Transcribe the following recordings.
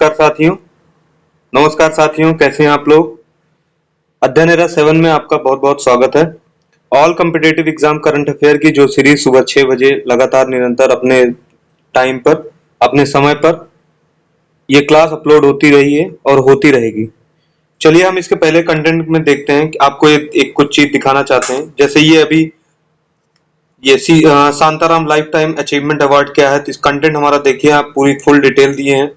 नमस्कार साथियों। नमस्कार साथियों, कैसे हैं आप लोग। अध्ययन एरा 7 में आपका बहुत बहुत स्वागत है। All competitive exam current affair की जो सीरीज सुबह 6 बजे लगातार निरंतर अपने टाइम पर, अपने समय पर ये क्लास अपलोड होती रही है और होती रहेगी। चलिए हम इसके पहले कंटेंट में देखते हैं कि आपको एक कुछ चीज दिखाना चाहते हैं। जैसे ये अभी Shantaram lifetime achievement award क्या है, तो इस कंटेंट हमारा देखिए, आप पूरी फुल डिटेल दिए हैं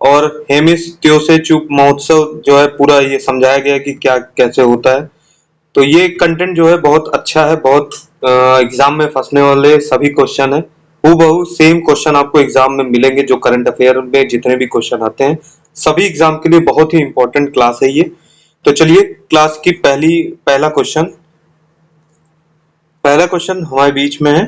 और हेमिस त्योसेचुप महोत्सव जो है पूरा ये समझाया गया है कि क्या कैसे होता है। तो ये कंटेंट जो है बहुत अच्छा है, बहुत एग्जाम में फंसने वाले सभी क्वेश्चन है, हूबहू सेम क्वेश्चन आपको एग्जाम में मिलेंगे। जो करंट अफेयर में जितने भी क्वेश्चन आते हैं सभी एग्जाम के लिए बहुत ही इंपॉर्टेंट क्लास है ये। तो चलिए क्लास की पहला क्वेश्चन हमारे बीच में है।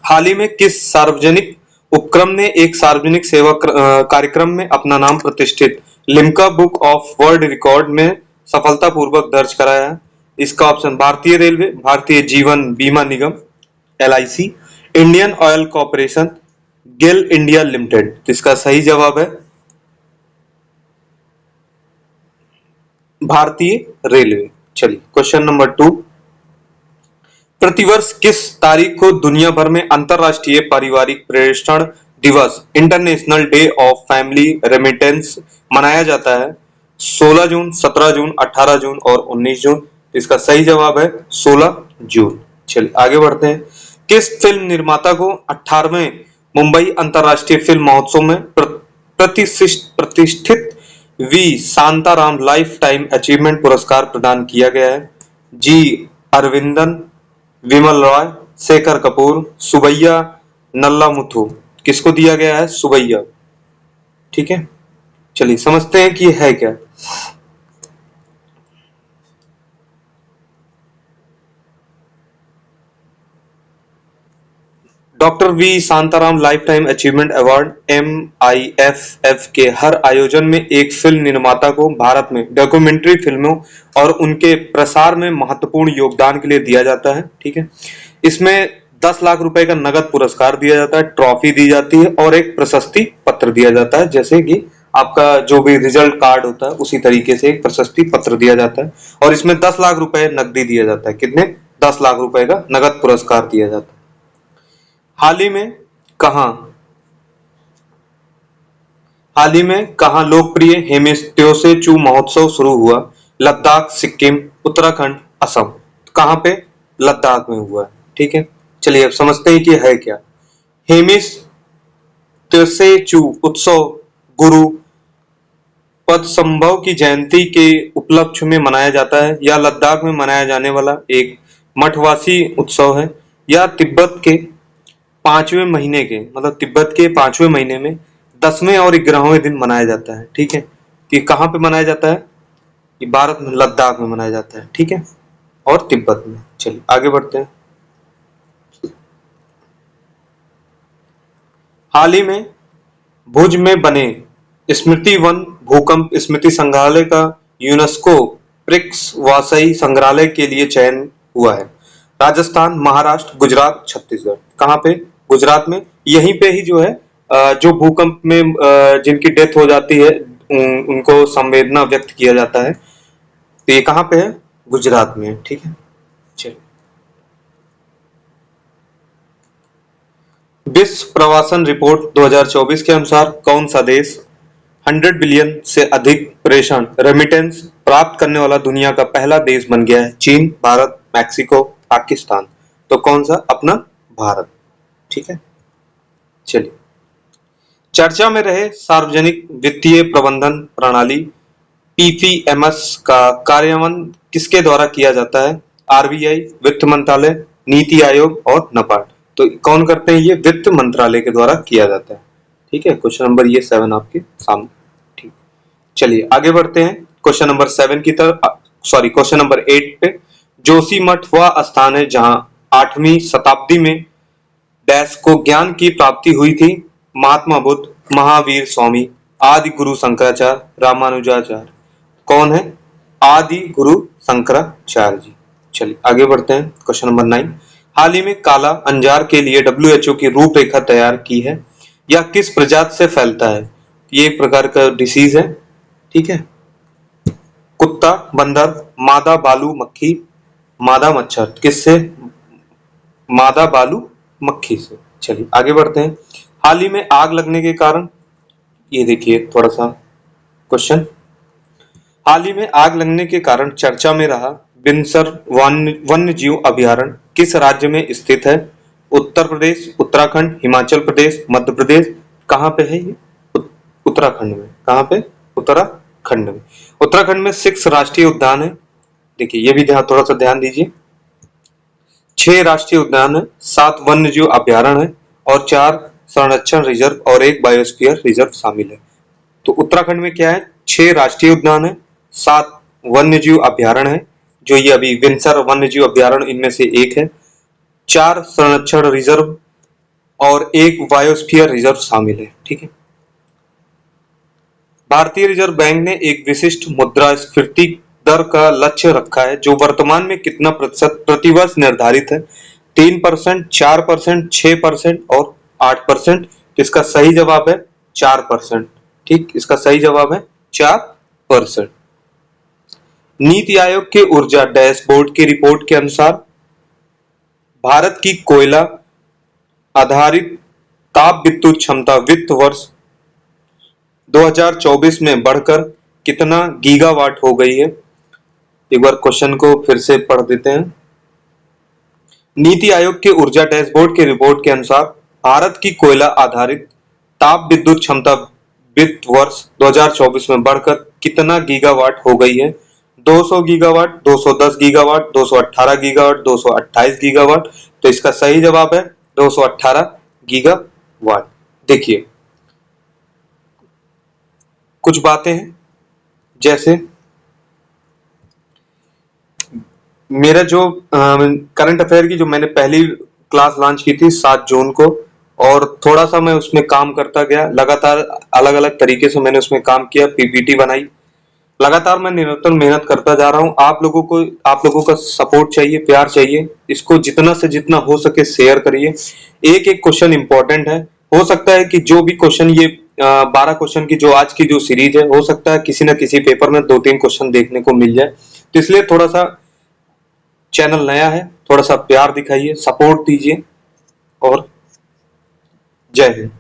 हाल ही में किस सार्वजनिक उपक्रम ने एक सार्वजनिक सेवा कार्यक्रम में अपना नाम प्रतिष्ठित Limca book of world record में सफलतापूर्वक दर्ज कराया है? इसका ऑप्शन भारतीय रेलवे, भारतीय जीवन बीमा निगम LIC, इंडियन ऑयल कॉर्पोरेशन, गेल इंडिया लिमिटेड। तो इसका सही जवाब है भारतीय रेलवे। चलिए क्वेश्चन नंबर 2। प्रतिवर्ष किस तारीख को दुनिया भर में अंतरराष्ट्रीय पारिवारिक प्रेषण दिवस international day of family remittance मनाया जाता है? 16 जून, 17 जून, 18 जून और 19 जून। इसका सही जवाब है 16 जून। चलिए आगे बढ़ते हैं। किस फिल्म निर्माता को 18वें मुंबई अंतरराष्ट्रीय फिल्म महोत्सव में प्रतिष्ठित V Shantaram lifetime achievement पुरस्कार प्रदान किया गया है? जी अरविंदन, विमल रॉय, शेखर कपूर, सुबैया, नल्लामुथु। किसको दिया गया है? सुबैया। ठीक है, चलिए समझते हैं कि ये है क्या। Doctor V Shantaram lifetime achievement award MIFF के हर आयोजन में एक फिल्म निर्माता को भारत में डॉक्यूमेंट्री फिल्मों और उनके प्रसार में महत्वपूर्ण योगदान के लिए दिया जाता है। ठीक है, इसमें 10 लाख रुपए का नगद पुरस्कार दिया जाता है, ट्रॉफी दी जाती है और एक प्रशस्ति पत्र दिया जाता है। जैसे कि आपका जो भी रिजल्ट कार्ड होता है उसी तरीके से एक प्रशस्ति पत्र दिया जाता है और इसमें 10 लाख रुपए नकदी दिया जाता है। कितने? 10 लाख रुपए का नगद पुरस्कार दिया जाता है। हाल ही में कहां लोकप्रिय हेमिस त्योसेचु महोत्सव शुरू हुआ? लद्दाख, सिक्किम, उत्तराखंड, असम। कहां पे? लद्दाख में हुआ है। ठीक है, चलिए अब समझते हैं कि है क्या। हेमिस त्योसेचु उत्सव गुरु पद्मसंभव की जयंती के उपलक्ष्य में मनाया जाता है या लद्दाख में मनाया जाने वाला एक मठवासी उत्सव है या तिब्बत के 5वें महीने के, मतलब तिब्बत के 5वें महीने में 10वें और 11वें दिन मनाया जाता है। ठीक है, ये कहाँ पे मनाया जाता है? ये भारत में लद्दाख में मनाया जाता है। ठीक है, और तिब्बत में। चलिए आगे बढ़ते हैं। हाल ही में भुज में बने स्मृति वन भूकंप स्मृति संग्रहालय का यूनेस्को ब्रिक्स वासई संग्रहालय के लिए चयन हुआ है? राजस्थान, महाराष्ट्र, गुजरात, छत्तीसगढ़। कहाँ पे? गुजरात में। यहीं पे ही जो है जो भूकंप में जिनकी डेथ हो जाती है उनको संवेदना व्यक्त किया जाता है। तो ये कहाँ पे है? गुजरात में है। ठीक है, चलिए। विश्व प्रवासन रिपोर्ट 2024 के अनुसार कौन सा देश 100 बिलियन से अधिक प्रेषण रेमिटेंस प्राप्त करने वाला दुनिया का पहला देश बन गया है? चीन, भारत, मैक्सिको, पाकिस्तान। तो कौन सा? अपना भारत। ठीक है, चलिए। चर्चा में रहे सार्वजनिक वित्तीय प्रबंधन प्रणाली PPMS का कार्यान्वयन किसके द्वारा किया जाता है? RBI, वित्त मंत्रालय, नीति आयोग और नबार्ड। तो कौन करते हैं? ये वित्त मंत्रालय के द्वारा किया जाता है। ठीक है, क्वेश्चन नंबर ये 7 आपके सामने। ठीक, चलिए आगे बढ़ते हैं क्वेश्चन नंबर 7 की तरफ। क्वेश्चन नंबर 8 पे। जोशीमठ वह स्थान है जहां 8वीं शताब्दी में डैश को ज्ञान की प्राप्ति हुई थी? महात्मा बुद्ध, महावीर स्वामी, आदि गुरु शंकराचार्य, रामानुजाचार्य। कौन है? आदि गुरु शंकराचार्य जी। चलिए आगे बढ़ते हैं क्वेश्चन नंबर 9। हाल ही में काला अंजार के लिए WHO की रूपरेखा तैयार की है या किस प्रजाति से फैलता है? ये एक प्रकार का डिसीज है, ठीक है। कुत्ता, बंदर, मादा, बालू, मक्खी, मादा मच्छर, किससे? मादा बालू मक्खी से। चलिए आगे बढ़ते हैं। हाल ही में आग लगने के कारण, ये देखिए थोड़ा सा क्वेश्चन, हाल ही में आग लगने के कारण चर्चा में रहा बिनसर वन्य जीव अभयारण्य किस राज्य में स्थित है? उत्तर प्रदेश, उत्तराखंड, हिमाचल प्रदेश, मध्य प्रदेश। कहाँ पे है ये? उत्तराखंड में। कहाँ पे? उत्तराखंड में। उत्तराखंड में 6 राष्ट्रीय उद्यान है। देखिए ये भी थोड़ा सा ध्यान दीजिए। 6 राष्ट्रीय उद्यान है, 7 वन्य जीव अभयारण्य है और 4 संरक्षण रिजर्व और 1 बायोस्फीयर रिजर्व शामिल है। तो उत्तराखंड में क्या है? 6 राष्ट्रीय उद्यान है, 7 वन्य जीव अभयारण्य है, जो ये अभी विंसर वन्य जीव अभयारण्य इनमें से एक है, 4 संरक्षण रिजर्व और 1 बायोस्फीयर रिजर्व शामिल है, ठीक है। भारतीय रिजर्व बैंक ने एक विशिष्ट मुद्रास्फीति दर का लक्ष्य रखा है जो वर्तमान में कितना प्रतिशत प्रतिवर्ष निर्धारित है? 3%, 4%, 6% और 8%। इसका सही जवाब है 4%। ठीक, इसका सही जवाब है 4%। नीति आयोग के ऊर्जा डैशबोर्ड की रिपोर्ट के अनुसार भारत की कोयला आधारित ताप विद्युत क्षमता वित्त वर्ष 2024 में बढ़कर कितना गीगावाट हो गई है? एक बार क्वेश्चन को फिर से पढ़ देते हैं। नीति आयोग के ऊर्जा डैशबोर्ड की रिपोर्ट के अनुसार भारत की कोयला आधारित ताप विद्युत क्षमता वित्त वर्ष 2024 में बढ़कर कितना गीगावाट हो गई है? 200 गीगावाट, 210 गीगावाट, 218 गीगावाट, 228 गीगावाट। तो इसका सही जवाब है 218 गीगावाट। देखिए कुछ बातें हैं, जैसे मेरा जो करंट अफेयर की जो मैंने पहली क्लास लॉन्च की थी 7 जून को, और थोड़ा सा मैं उसमें काम करता गया, लगातार अलग अलग तरीके से मैंने उसमें काम किया, पीपीटी बनाई, लगातार मैं निरंतर मेहनत करता जा रहा हूं। आप लोगों का सपोर्ट चाहिए, प्यार चाहिए। इसको जितना से जितना हो सके शेयर करिए। एक एक क्वेश्चन इंपॉर्टेंट है। हो सकता है कि जो भी क्वेश्चन ये 12 क्वेश्चन की जो आज की जो सीरीज है, हो सकता है किसी न किसी पेपर में 2-3 क्वेश्चन देखने को मिल जाए। तो इसलिए थोड़ा सा चैनल नया है, थोड़ा सा प्यार दिखाइए, सपोर्ट दीजिए और जय हिंद।